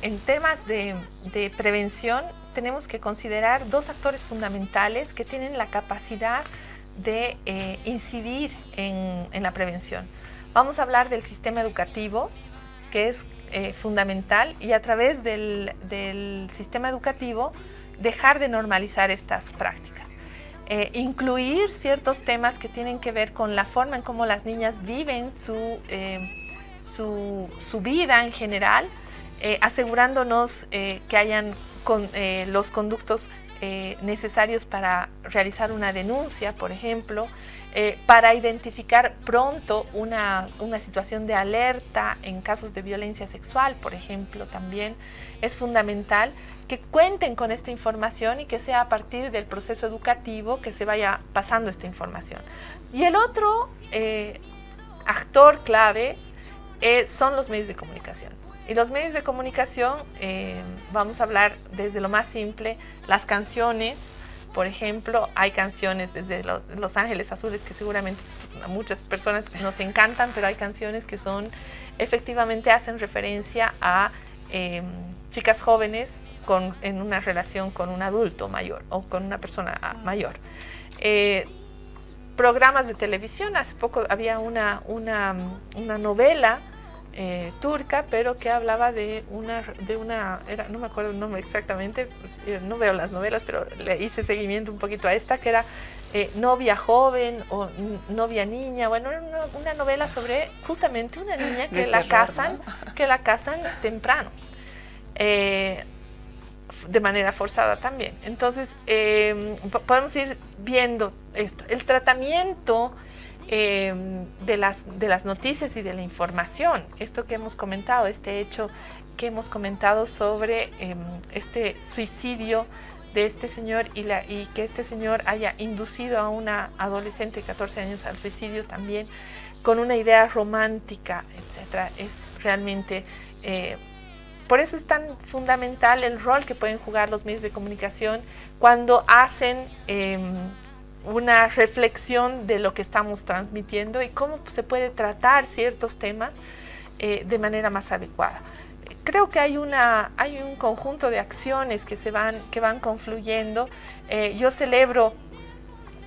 en temas de prevención tenemos que considerar dos actores fundamentales que tienen la capacidad de incidir en la prevención. Vamos a hablar del sistema educativo, que es fundamental, y a través del sistema educativo dejar de normalizar estas prácticas. Incluir ciertos temas que tienen que ver con la forma en cómo las niñas viven su vida en general, asegurándonos que hayan los conductos necesarios para realizar una denuncia, por ejemplo, para identificar pronto una situación de alerta en casos de violencia sexual, por ejemplo. También es fundamental que cuenten con esta información y que sea a partir del proceso educativo que se vaya pasando esta información. Y el otro actor clave son los medios de comunicación. Y los medios de comunicación, vamos a hablar desde lo más simple, las canciones. Por ejemplo, hay canciones desde Los Ángeles Azules que seguramente a muchas personas nos encantan, pero hay canciones que efectivamente hacen referencia a chicas jóvenes en una relación con un adulto mayor o con una persona mayor. Programas de televisión, hace poco había una novela turca, pero que hablaba no me acuerdo el nombre exactamente, pues, no veo las novelas, pero le hice seguimiento un poquito a esta, que era Novia Joven o Novia Niña. Bueno, era una novela sobre justamente una niña que la casan temprano, de manera forzada también. Entonces, podemos ir viendo esto. El tratamiento de las noticias y de la información, esto que hemos comentado, este hecho que hemos comentado sobre este suicidio de este señor y que este señor haya inducido a una adolescente de 14 años al suicidio también con una idea romántica, etcétera, es realmente por eso es tan fundamental el rol que pueden jugar los medios de comunicación cuando hacen una reflexión de lo que estamos transmitiendo y cómo se puede tratar ciertos temas de manera más adecuada. Creo que hay un conjunto de acciones que van confluyendo. Yo celebro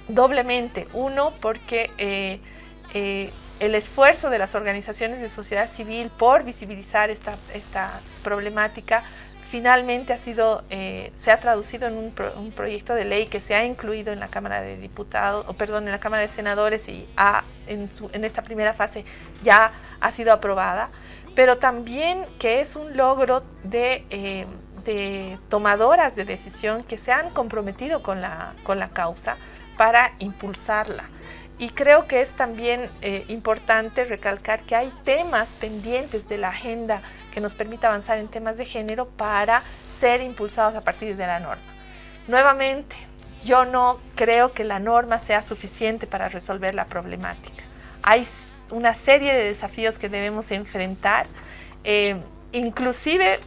doblemente, uno, porque el esfuerzo de las organizaciones de sociedad civil por visibilizar esta problemática finalmente se ha traducido en un proyecto de ley que se ha incluido en la Cámara de en la Cámara de Senadores y en esta primera fase ya ha sido aprobada, pero también que es un logro de tomadoras de decisión que se han comprometido con la causa para impulsarla. Y creo que es también importante recalcar que hay temas pendientes de la agenda que nos permita avanzar en temas de género para ser impulsados a partir de la norma. Nuevamente, yo no creo que la norma sea suficiente para resolver la problemática. Hay una serie de desafíos que debemos enfrentar, inclusive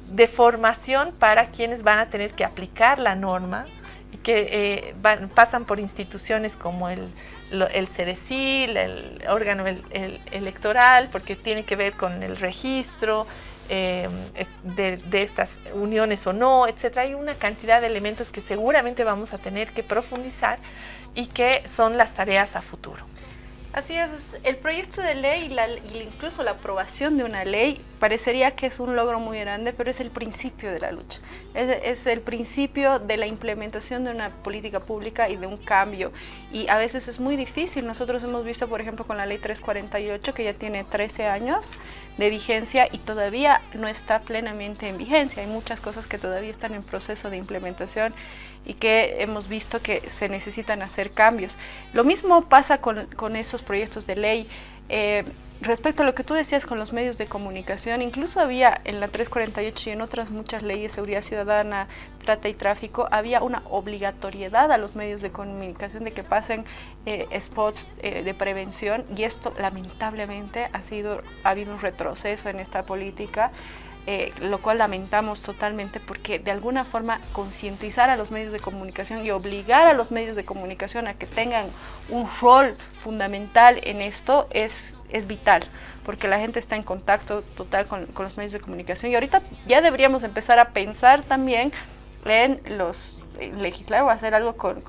de formación para quienes van a tener que aplicar la norma y que pasan por instituciones como el CEDESIL, el órgano electoral, porque tiene que ver con el registro de estas uniones o no, etc. Hay una cantidad de elementos que seguramente vamos a tener que profundizar y que son las tareas a futuro. Así es, el proyecto de ley y incluso la aprobación de una ley parecería que es un logro muy grande, pero es el principio de la lucha. Es el principio de la implementación de una política pública y de un cambio. Y a veces es muy difícil. Nosotros hemos visto, por ejemplo, con la ley 348, que ya tiene 13 años de vigencia y todavía no está plenamente en vigencia. Hay muchas cosas que todavía están en proceso de implementación y que hemos visto que se necesitan hacer cambios. Lo mismo pasa con esos proyectos de ley. Respecto a lo que tú decías con los medios de comunicación, incluso había en la 348 y en otras muchas leyes, seguridad ciudadana, trata y tráfico, había una obligatoriedad a los medios de comunicación de que pasen spots de prevención, y esto lamentablemente ha habido un retroceso en esta política. Lo cual lamentamos totalmente, porque de alguna forma concientizar a los medios de comunicación y obligar a los medios de comunicación a que tengan un rol fundamental en esto es vital, porque la gente está en contacto total con los medios de comunicación, y ahorita ya deberíamos empezar a pensar también en legislar o hacer algo con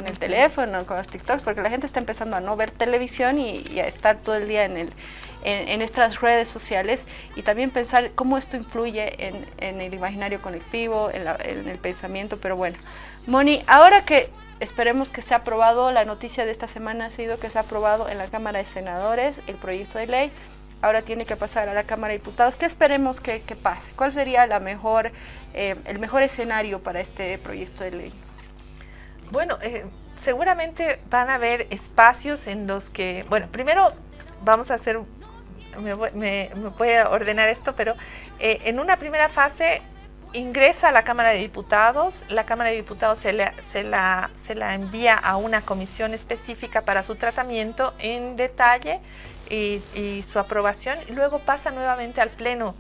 el teléfono, con los TikToks, porque la gente está empezando a no ver televisión y a estar todo el día en estas redes sociales, y también pensar cómo esto influye en el imaginario colectivo, en el pensamiento. Pero bueno, Moni, ahora que esperemos que sea aprobado, la noticia de esta semana ha sido que se ha aprobado en la Cámara de Senadores el proyecto de ley, ahora tiene que pasar a la Cámara de Diputados. ¿Qué esperemos que pase? ¿Cuál sería el mejor escenario para este proyecto de ley? Bueno, seguramente van a haber espacios en los que, bueno, primero vamos a hacer, me voy a ordenar esto, pero en una primera fase ingresa a la Cámara de Diputados. La Cámara de Diputados se la envía a una comisión específica para su tratamiento en detalle y su aprobación, y luego pasa nuevamente al pleno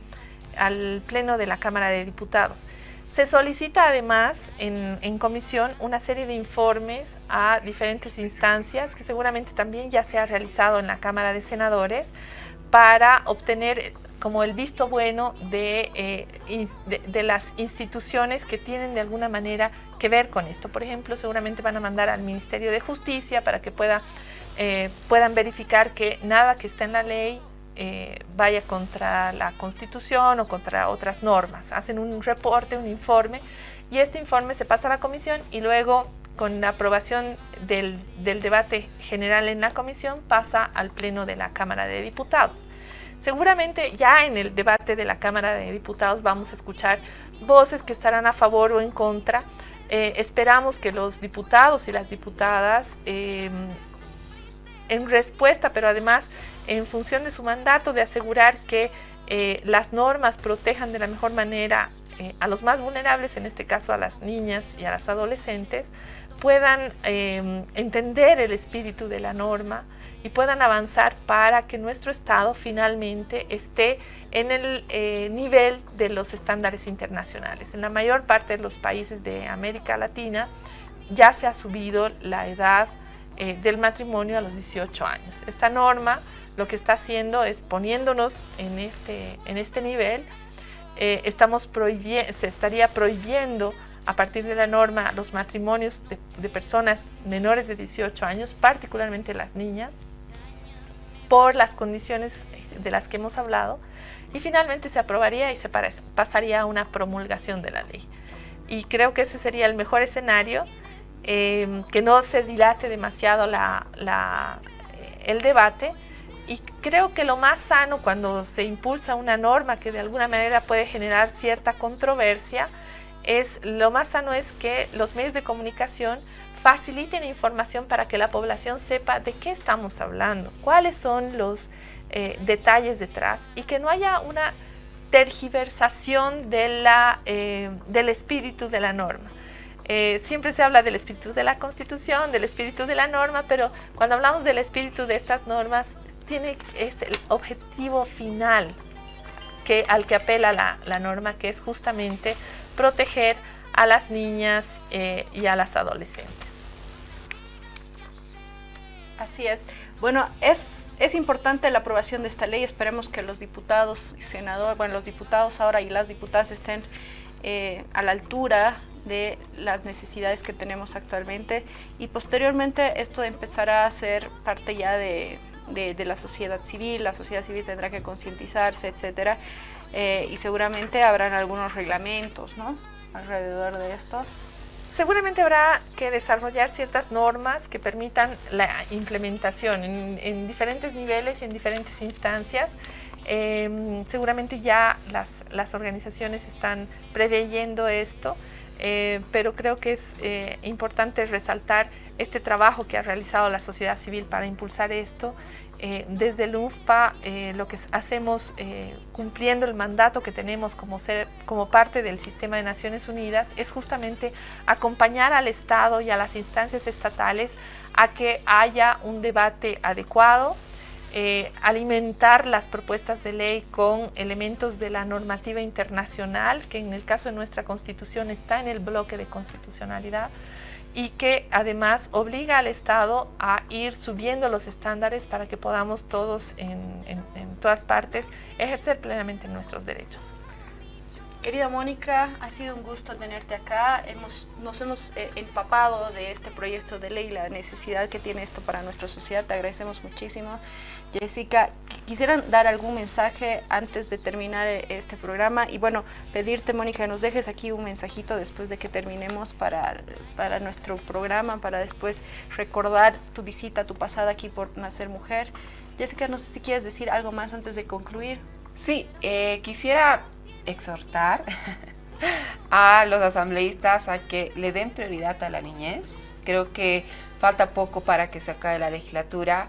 de la Cámara de Diputados. Se solicita además en comisión una serie de informes a diferentes instancias, que seguramente también ya se ha realizado en la Cámara de Senadores, para obtener como el visto bueno de las instituciones que tienen de alguna manera que ver con esto. Por ejemplo, seguramente van a mandar al Ministerio de Justicia para que puedan verificar que nada que está en la ley vaya contra la Constitución o contra otras normas. Hacen un reporte, un informe, y este informe se pasa a la comisión, y luego, con la aprobación del debate general en la comisión, pasa al pleno de la Cámara de Diputados. Seguramente ya en el debate de la Cámara de Diputados vamos a escuchar voces que estarán a favor o en contra. Esperamos que los diputados y las diputadas, en respuesta, pero además en función de su mandato de asegurar que las normas protejan de la mejor manera a los más vulnerables, en este caso a las niñas y a las adolescentes, puedan entender el espíritu de la norma y puedan avanzar para que nuestro Estado finalmente esté en el nivel de los estándares internacionales. En la mayor parte de los países de América Latina ya se ha subido la edad del matrimonio a los 18 años. Esta norma lo que está haciendo es poniéndonos en este nivel. Se estaría prohibiendo a partir de la norma los matrimonios de personas menores de 18 años, particularmente las niñas, por las condiciones de las que hemos hablado, y finalmente se aprobaría y se pasaría a una promulgación de la ley. Y creo que ese sería el mejor escenario, que no se dilate demasiado el debate. Y creo que lo más sano cuando se impulsa una norma que de alguna manera puede generar cierta controversia, lo más sano es que los medios de comunicación faciliten información para que la población sepa de qué estamos hablando, cuáles son los detalles detrás, y que no haya una tergiversación del espíritu de la norma. Siempre se habla del espíritu de la Constitución, del espíritu de la norma, pero cuando hablamos del espíritu de estas normas, es el objetivo final al que apela la norma, que es justamente proteger a las niñas y a las adolescentes. Así es. Bueno, es importante la aprobación de esta ley. Esperemos que los diputados y senadores, bueno, los diputados ahora y las diputadas estén a la altura de las necesidades que tenemos actualmente, y posteriormente esto empezará a ser parte ya de la sociedad civil. La sociedad civil tendrá que concientizarse, etcétera, y seguramente habrán algunos reglamentos, ¿no?, alrededor de esto. Seguramente habrá que desarrollar ciertas normas que permitan la implementación en diferentes niveles y en diferentes instancias. Seguramente ya las organizaciones están preveyendo esto, pero creo que es importante resaltar este trabajo que ha realizado la sociedad civil para impulsar esto. Desde el UNFPA lo que hacemos, cumpliendo el mandato que tenemos como parte del sistema de Naciones Unidas, es justamente acompañar al Estado y a las instancias estatales a que haya un debate adecuado, alimentar las propuestas de ley con elementos de la normativa internacional, que en el caso de nuestra Constitución está en el bloque de constitucionalidad, y que además obliga al Estado a ir subiendo los estándares para que podamos todos en todas partes ejercer plenamente nuestros derechos. Querida Mónica, ha sido un gusto tenerte acá. Nos hemos empapado de este proyecto de ley, la necesidad que tiene esto para nuestra sociedad. Te agradecemos muchísimo. Jessica, ¿quisieran dar algún mensaje antes de terminar este programa? Y bueno, pedirte, Mónica, que nos dejes aquí un mensajito después de que terminemos para nuestro programa, para después recordar tu visita, tu pasada aquí por Nacer Mujer. Jessica, no sé si quieres decir algo más antes de concluir. Sí, quisiera exhortar a los asambleístas a que le den prioridad a la niñez. Creo que falta poco para que se acabe la legislatura,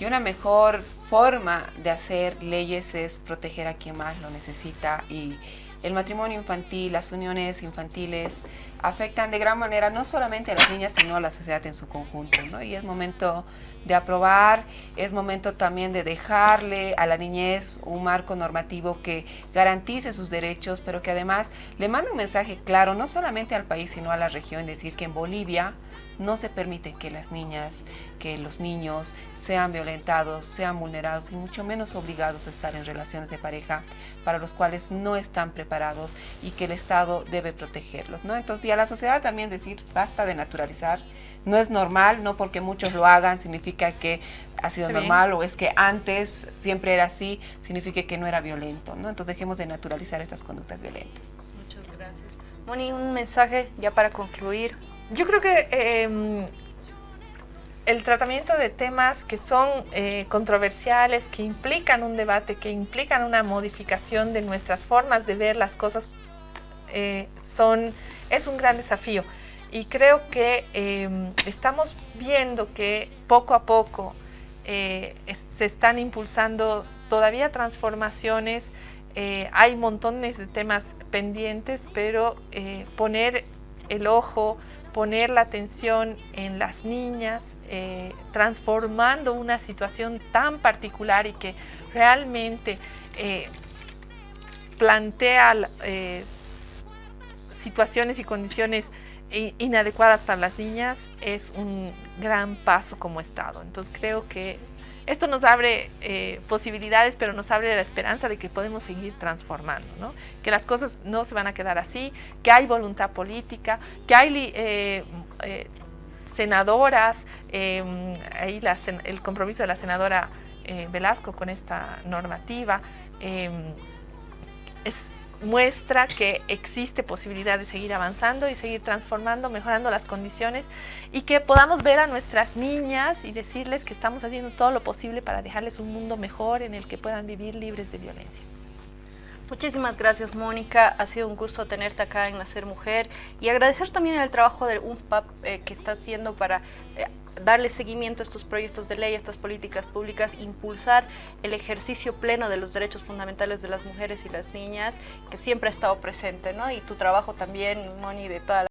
y una mejor forma de hacer leyes es proteger a quien más lo necesita, y el matrimonio infantil, las uniones infantiles afectan de gran manera no solamente a las niñas, sino a la sociedad en su conjunto, ¿no? Y es momento de aprobar, es momento también de dejarle a la niñez un marco normativo que garantice sus derechos, pero que además le mande un mensaje claro, no solamente al país, sino a la región, decir que en Bolivia no se permite que las niñas, que los niños sean violentados, sean vulnerados y mucho menos obligados a estar en relaciones de pareja para los cuales no están preparados, y que el Estado debe protegerlos, ¿no? Entonces, y a la sociedad también decir, basta de naturalizar. No es normal, no porque muchos lo hagan significa que ha sido normal, o es que antes siempre era así, significa que no era violento, ¿no? Entonces dejemos de naturalizar estas conductas violentas. Muchas gracias. Moni, un mensaje ya para concluir. Yo creo que el tratamiento de temas que son controversiales, que implican un debate, que implican una modificación de nuestras formas de ver las cosas, es un gran desafío. Y creo que estamos viendo que poco a poco se están impulsando todavía transformaciones. Hay montones de temas pendientes, pero poner el ojo, poner la atención en las niñas, transformando una situación tan particular y que realmente plantea situaciones y condiciones inadecuadas para las niñas, es un gran paso como Estado. Entonces creo que esto nos abre posibilidades, pero nos abre la esperanza de que podemos seguir transformando, ¿no? Que las cosas no se van a quedar así, que hay voluntad política, que hay senadoras, ahí el compromiso de la senadora Velasco con esta normativa muestra que existe posibilidad de seguir avanzando y seguir transformando, mejorando las condiciones, y que podamos ver a nuestras niñas y decirles que estamos haciendo todo lo posible para dejarles un mundo mejor en el que puedan vivir libres de violencia. Muchísimas gracias, Mónica. Ha sido un gusto tenerte acá en Nacer Mujer, y agradecer también el trabajo del UNFPA que está haciendo para darle seguimiento a estos proyectos de ley, a estas políticas públicas, impulsar el ejercicio pleno de los derechos fundamentales de las mujeres y las niñas, que siempre ha estado presente, ¿no? Y tu trabajo también, Moni, de toda